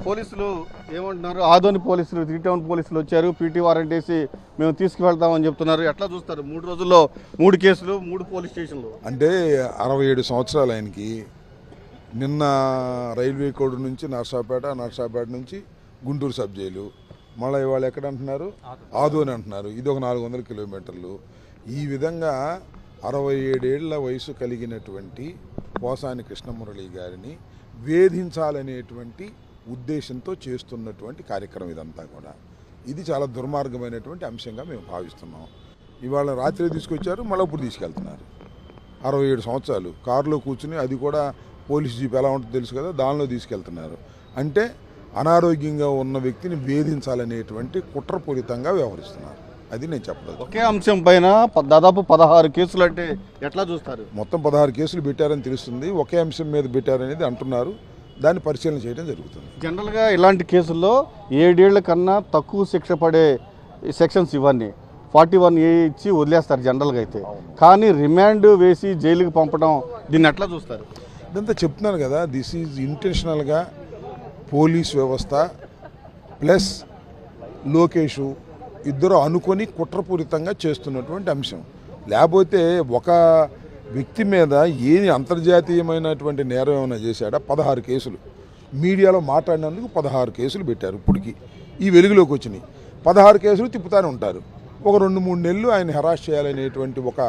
పోలీసులు ఏమంటున్నారు? ఆదోని పోలీసులు, త్రీ టౌన్ పోలీసులు వచ్చారు, పీటీ వారెంట్ వేసి మేము తీసుకువెళ్తామని చెప్తున్నారు. ఎట్లా చూస్తారు? 3 రోజుల్లో 3 కేసులు, 3 పోలీస్ స్టేషన్లు. అంటే 67 సంవత్సరాలు ఆయనకి. నిన్న రైల్వే కోడ్ నుంచి నర్సాపేట నుంచి గుంటూరు సబ్ జైలు, మళ్ళీ ఇవాళ ఎక్కడ అంటున్నారు? ఆదోని అంటున్నారు. ఇది ఒక 400 కిలోమీటర్లు. ఈ విధంగా 67 ఏళ్ల వయసు కలిగినటువంటి పోసాని కృష్ణమురళి గారిని వేధించాలనేటువంటి ఉద్దేశంతో చేస్తున్నటువంటి కార్యక్రమం ఇదంతా కూడా. ఇది చాలా దుర్మార్గమైనటువంటి అంశంగా మేము భావిస్తున్నాం. ఇవాళ రాత్రి తీసుకొచ్చారు, మళ్ళీ ఇప్పుడు తీసుకెళ్తున్నారు. 67 సంవత్సరాలు కారులో కూర్చుని, అది కూడా పోలీస్ జీప్ ఎలా ఉంటుందో తెలుసు కదా, దానిలో తీసుకెళ్తున్నారు. అంటే అనారోగ్యంగా ఉన్న వ్యక్తిని వేధించాలనేటువంటి కుట్రపూరితంగా వ్యవహరిస్తున్నారు. అది నేను చెప్పలేదు. ఒకే అంశం పైన దాదాపు 16 కేసులు అంటే ఎట్లా చూస్తారు? మొత్తం 16 కేసులు పెట్టారని తెలుస్తుంది. ఒకే అంశం మీద పెట్టారనేది అంటున్నారు. దాన్ని పరిశీలన చేయడం జరుగుతుంది. జనరల్గా ఇలాంటి కేసుల్లో 7 ఏళ్ల కన్నా తక్కువ శిక్ష పడే సెక్షన్స్ ఇవన్నీ 41A ఇచ్చి వదిలేస్తారు జనరల్గా అయితే. కానీ రిమాండ్ వేసి జైలుకి పంపడం, దీన్ని ఎట్లా చూస్తారు? ఇదంతా చెప్తున్నాను కదా, దిస్ ఈజ్ ఇంటెన్షనల్గా పోలీస్ వ్యవస్థ ప్లస్ లోకేషు ఇద్దరు అనుకొని కుట్రపూరితంగా చేస్తున్నటువంటి అంశం. లేకపోతే ఒక వ్యక్తి మీద ఏది అంతర్జాతీయమైనటువంటి నేరం ఏమైనా చేశాడా? 16 కేసులు. మీడియాలో మాట్లాడినందుకు 16 కేసులు పెట్టారు. ఇప్పటికి ఈ వెలుగులోకి వచ్చినాయి. 16 కేసులు తిప్పుతానే ఉంటారు. ఒక 2-3 నెలలు ఆయన హెరాస్ చేయాలనేటువంటి ఒక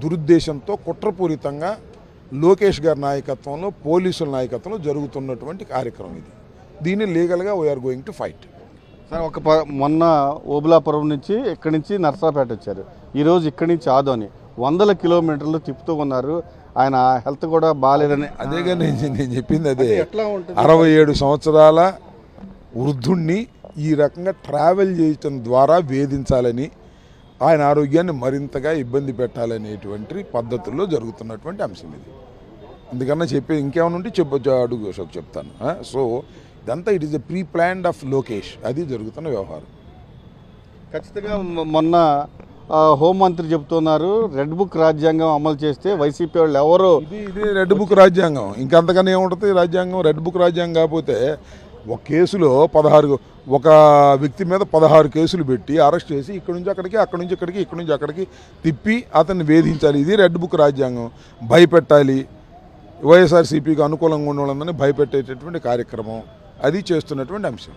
దురుద్దేశంతో కుట్రపూరితంగా లోకేష్ గారి నాయకత్వంలో, పోలీసుల నాయకత్వంలో జరుగుతున్నటువంటి కార్యక్రమం ఇది. దీన్ని లీగల్గా we are going to fight. Sir, మొన్న ఓబులాపురం నుంచి ఇక్కడి నుంచి నర్సాపేట వచ్చారు, ఈరోజు ఇక్కడి నుంచి ఆదోని 100 కిలోమీటర్లు తిప్పుతూ ఉన్నారు. ఆయన హెల్త్ కూడా బాగాలేదని. అదేగా నేను చెప్పింది అదే. ఎట్లా ఉంటుంది? 67 సంవత్సరాల వృద్ధుణ్ణి ఈ రకంగా ట్రావెల్ చేయటం ద్వారా వేధించాలని, ఆయన ఆరోగ్యాన్ని మరింతగా ఇబ్బంది పెట్టాలనేటువంటి పద్ధతుల్లో జరుగుతున్నటువంటి అంశం ఇది. అందుకన్నా చెప్పేది ఇంకేమైనా ఉంటే అడుగు చెప్తాను. సో ఇదంతా it is a pre planned of Lokesh. అది జరుగుతున్న వ్యవహారం. ఖచ్చితంగా మొన్న హోంమంత్రి చెప్తున్నారు, రెడ్ బుక్ రాజ్యాంగం అమలు చేస్తే వైసీపీ వాళ్ళు ఎవరు. ఇది రెడ్ బుక్ రాజ్యాంగం. ఇంకంతకన్నా ఏముంటుంది రాజ్యాంగం? రెడ్ బుక్ రాజ్యాంగం కాకపోతే ఒక కేసులో 16, ఒక వ్యక్తి మీద 16 కేసులు పెట్టి అరెస్ట్ చేసి ఇక్కడి నుంచి అక్కడికి, అక్కడి నుంచి ఇక్కడికి, ఇక్కడి నుంచి అక్కడికి తిప్పి అతన్ని వేధించాలి. ఇది రెడ్ బుక్ రాజ్యాంగం. భయపెట్టాలి, వైఎస్ఆర్సీపీకి అనుకూలంగా ఉన్న వాళ్ళందరినీ భయపెట్టేటటువంటి కార్యక్రమం అది చేస్తున్నటువంటి అంశం.